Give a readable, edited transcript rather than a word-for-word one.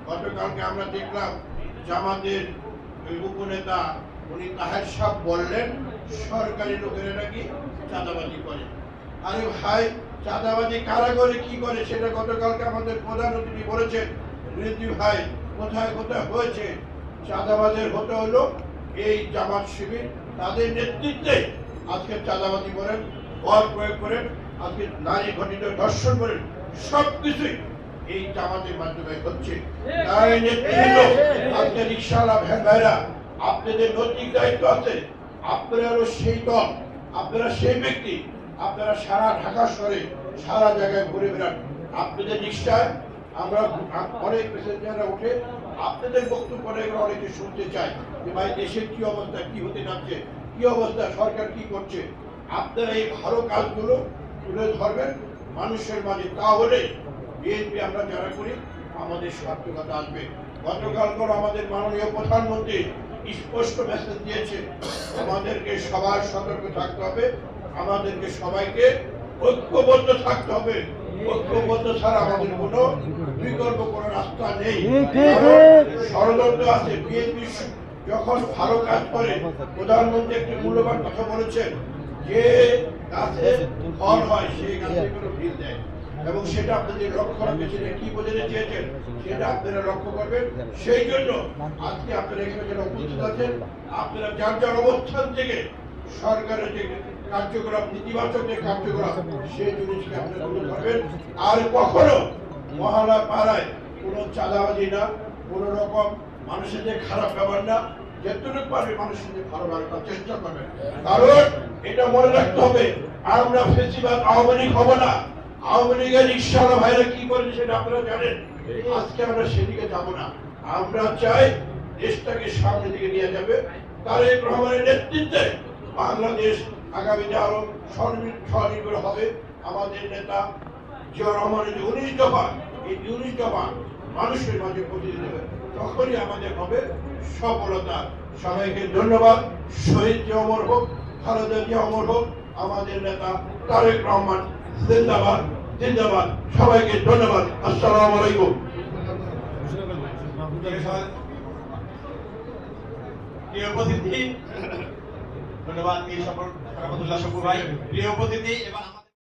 গতকালকে আমরা দেখলাম জামাতের উপনেতা উনি তাহের সাহেব বললেন সরকারি লোকেরা নাকি চাঁদাবাজি করে। আরে ভাই, চাঁদাবাজি কারা করে, কি করে সেটা গতকালকে আমাদের প্রধান অতিথি বলেছেন। রিজভী ভাই, কোথায় কোথায় হয়েছে চাঁদাবাজের হতে হলো এই জামাত শিবির, তাদের নেতৃত্বে আজকে চাঁদাবাজি করেন, বল প্রয়োগ করেন, আজকে নারী ঘটিত ধর্ষণ করেন, সবকিছুই এই জামাতের মাধ্যমে হচ্ছে। তাই নেতৃত্ব আজকে রিকশাওয়ালা ভ্যান ভাইরা, আপনাদের নৈতিক দায়িত্ব আছে। আপনারা সেই দল, আপনারা সেই ব্যক্তি, আপনারা সারা ঢাকা শহরে সারা জায়গায় ঘুরে বেড়ান। আপনাদের রিকশায় আমরা অনেক প্যাসেঞ্জাররা উঠে আপনাদের বক্তব্য অনেকে শুনতে চাই যে ভাই দেশের কি অবস্থা, কি হতে যাচ্ছে, কি অবস্থা, সরকার কি করছে। আপনারা এই ভালো কাজগুলো তুলে ধরবেন মানুষের মাঝে, তাহলে বিএনপি আমরা যারা করি আমাদের সার্থকতা আসবে। গতকাল আমাদের মাননীয় প্রধানমন্ত্রী স্পষ্ট মেসেজ দিয়েছে, আমাদেরকে সবার সতর্ক থাকতে হবে, আমাদেরকে সবাইকে ঐক্যবদ্ধ থাকতে হবে। ঐক্যবদ্ধ ছাড়া আমাদের কোনো বিকল্প কোনো রাস্তা নেই। ষড়যন্ত্র আছে। বিএনপি যখন ভালো কাজ করে, প্রধানমন্ত্রী একটি মূল্যবান কথা বলেছেন, যে গাছে ফল হয় সেই গাছে কোনো ফিল দেয়, এবং সেটা আপনাদের লক্ষ্য রাখবে। সেটা কি বোঝাতে চেয়েছেন সেটা আপনারা লক্ষ্য করবেন। সেই জন্য আজকে আপনারা এখানে যারা উপস্থিত আছেন, আপনারা যার যার অবস্থান থেকে সরকারের যে কার্যকলাপ, নেতিবাচক যে কার্যকলাপ, সেই জিনিসকে আপনারা তুলে ধরবেন। আর কখনো মহল্লা পাড়ায় কোনো চাঁদাবাজি না, কোনো রকম মানুষের যে খারাপ ব্যবহার না, যতটুকু পারবে মানুষের যে ভালো রাখার চেষ্টা করবেন। কারণ এটা মনে রাখতে হবে, আমরা ফেসিবাদ আওয়ামী লীগ হবো না। আওয়ামী লীগের রিকশাওয়ালা ভাইরা কি করেছে সেটা আপনারা জানেন। আজকে আমরা সেদিকে যাব না। আমরা চাই দেশটাকে সামনের দিকে নিয়ে যাবে তারেক রহমানের নেতৃত্বে। বাংলাদেশ আগামীতে আরো স্বনির্ভর হবে। আমাদের নেতা জিয়া রহমানের যে 19 দফা, এই 19 দফা মানুষের মাঝে পৌঁছে দেবে, তখনই আমাদের হবে সফলতা। সবাইকে ধন্যবাদ। শহীদ জিয়া অমর হোক, খালেদা জিয়া অমর হোক, আমাদের নেতা তারেক রহমান জিন্দাবাদ, জিন্দাবাদ। সবাইকে ধন্যবাদ। আসসালামু আলাইকুম। ধন্যবাদ। প্রিয় উপস্থিতি এবং